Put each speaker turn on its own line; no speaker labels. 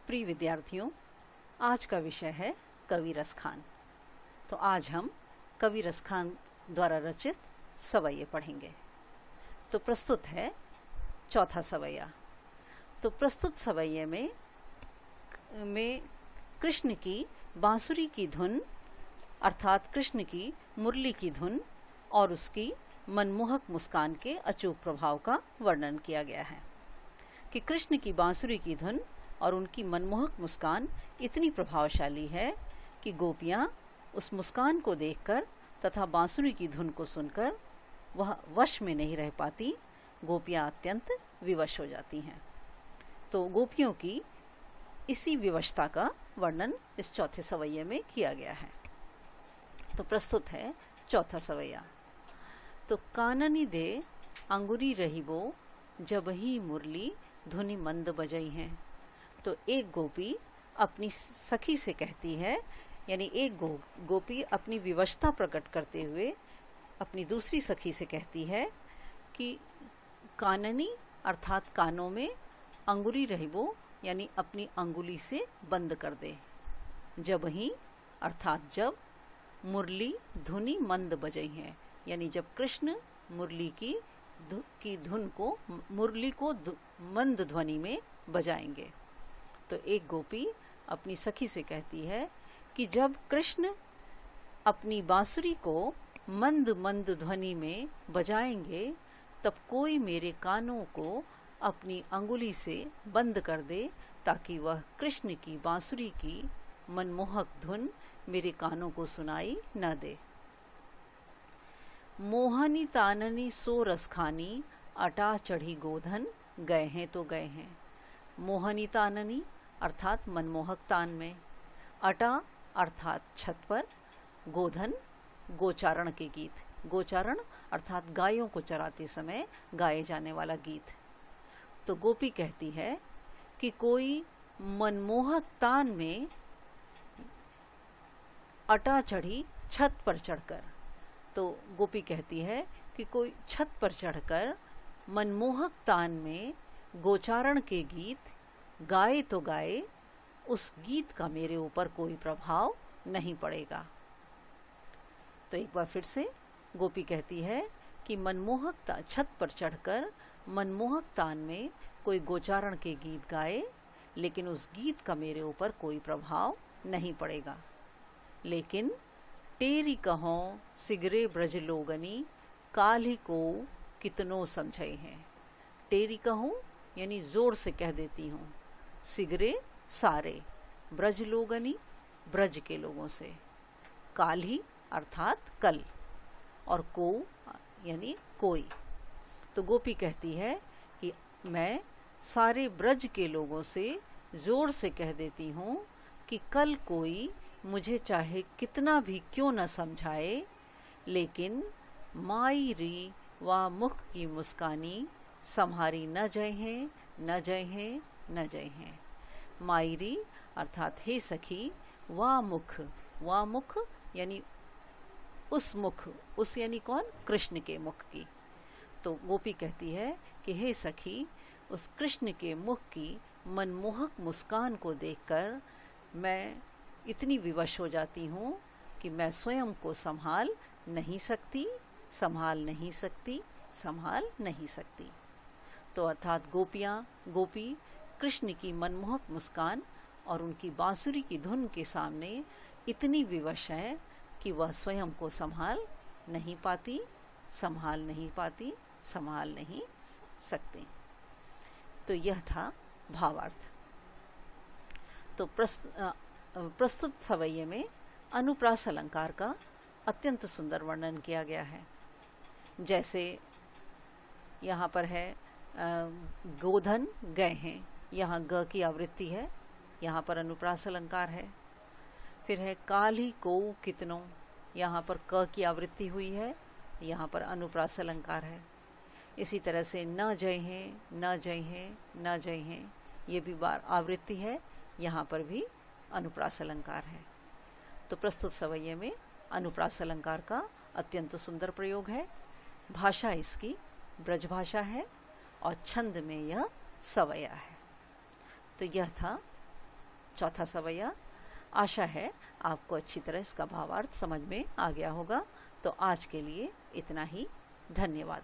प्रिय विद्यार्थियों, आज का विषय है कवि रसखान। तो आज हम कवि रसखान द्वारा रचित सवैये पढ़ेंगे। तो प्रस्तुत है चौथा सवैया। तो प्रस्तुत सवैये में कृष्ण की बांसुरी की धुन अर्थात कृष्ण की मुरली की धुन और उसकी मनमोहक मुस्कान के अचूक प्रभाव का वर्णन किया गया है कि कृष्ण की बांसुरी की धुन और उनकी मनमोहक मुस्कान इतनी प्रभावशाली है कि गोपियाँ उस मुस्कान को देखकर तथा बांसुरी की धुन को सुनकर वह वश में नहीं रह पाती, गोपियाँ अत्यंत विवश हो जाती हैं। तो गोपियों की इसी विवशता का वर्णन इस चौथे सवैये में किया गया है। तो प्रस्तुत है चौथा सवैया। तो काननी दे अंगुरी रहीबो जब ही मुरली धुनि मंद बजई हैं। तो एक गोपी अपनी सखी से कहती है, यानी एक गोपी अपनी विवशता प्रकट करते हुए अपनी दूसरी सखी से कहती है कि काननी अर्थात कानों में अंगुरी रहीबो यानी अपनी अंगुली से बंद कर दे, जब ही अर्थात जब मुरली धुनि मंद बजई है, यानी जब कृष्ण मुरली की धुन को मुरली को मंद ध्वनि में बजाएंगे। तो एक गोपी अपनी सखी से कहती है कि जब कृष्ण अपनी बांसुरी को मंद मंद ध्वनि में बजाएंगे तब कोई मेरे कानों को अपनी अंगुली से बंद कर दे, ताकि वह कृष्ण की बांसुरी की मनमोहक धुन मेरे कानों को सुनाई न दे। मोहनी ताननी सो रसखानी अटा चढ़ी गोधन गए हैं तो गए हैं। मोहनी ताननी अर्थात मनमोहक तान में, अटा अर्थात छत पर, गोधन गोचारण के गीत, गोचारण अर्थात गायों को चराते समय गाए जाने वाला गीत। तो गोपी कहती है कि कोई मनमोहक तान में अटा चढ़ी छत पर चढ़कर, तो गोपी कहती है कि कोई छत पर चढ़कर मनमोहक तान में गोचारण के गीत गाए तो गाए, उस गीत का मेरे ऊपर कोई प्रभाव नहीं पड़ेगा। तो एक बार फिर से गोपी कहती है कि मनमोहक छत पर चढ़कर मनमोहक तान में कोई गोचारण के गीत गाए, लेकिन उस गीत का मेरे ऊपर कोई प्रभाव नहीं पड़ेगा। लेकिन टेरी कहो सिगरे ब्रज लोगनी काल्हि को कितनो समझे हैं। टेरी कहूँ यानी जोर से कह देती हूँ, सिगरे सारे, ब्रज लोगनी ब्रज के लोगों से, काल्हि अर्थात कल, और को यानी कोई। तो गोपी कहती है कि मैं सारे ब्रज के लोगों से जोर से कह देती हूँ कि कल कोई मुझे चाहे कितना भी क्यों न समझाए, लेकिन माई री वा मुख की मुस्कानी सम्हारी न जय हैं, न जय हैं, न जय हैं। मायरी अर्थात हे सखी, वा मुख यानी उस मुख, उस यानी कौन, कृष्ण के मुख की। तो गोपी कहती है कि हे सखी, उस कृष्ण के मुख की मनमोहक मुस्कान को देखकर मैं इतनी विवश हो जाती हूँ कि मैं स्वयं को संभाल नहीं सकती। तो अर्थात गोपी कृष्ण की मनमोहक मुस्कान और उनकी बांसुरी की धुन के सामने इतनी विवश है कि वह स्वयं को संभाल नहीं सकती। तो यह था भावार्थ। तो प्रस्तुत सवैये में अनुप्रास अलंकार का अत्यंत सुंदर वर्णन किया गया है। जैसे यहाँ पर है गोधन गए हैं, यहाँ ग की आवृत्ति है, यहाँ पर अनुप्रास अलंकार है। फिर है काल्हि को कितनो, यहाँ पर क की आवृत्ति हुई है, यहाँ पर अनुप्रास अलंकार है। इसी तरह से न जय हैं, ये भी बार आवृत्ति है, यहाँ पर भी अनुप्रास अलंकार है। तो प्रस्तुत सवैये में अनुप्रास अलंकार का अत्यंत सुंदर प्रयोग है। भाषा इसकी ब्रज भाषा है और छंद में यह सवैया है। तो यह था चौथा सवैया। आशा है आपको अच्छी तरह इसका भावार्थ समझ में आ गया होगा। तो आज के लिए इतना ही। धन्यवाद।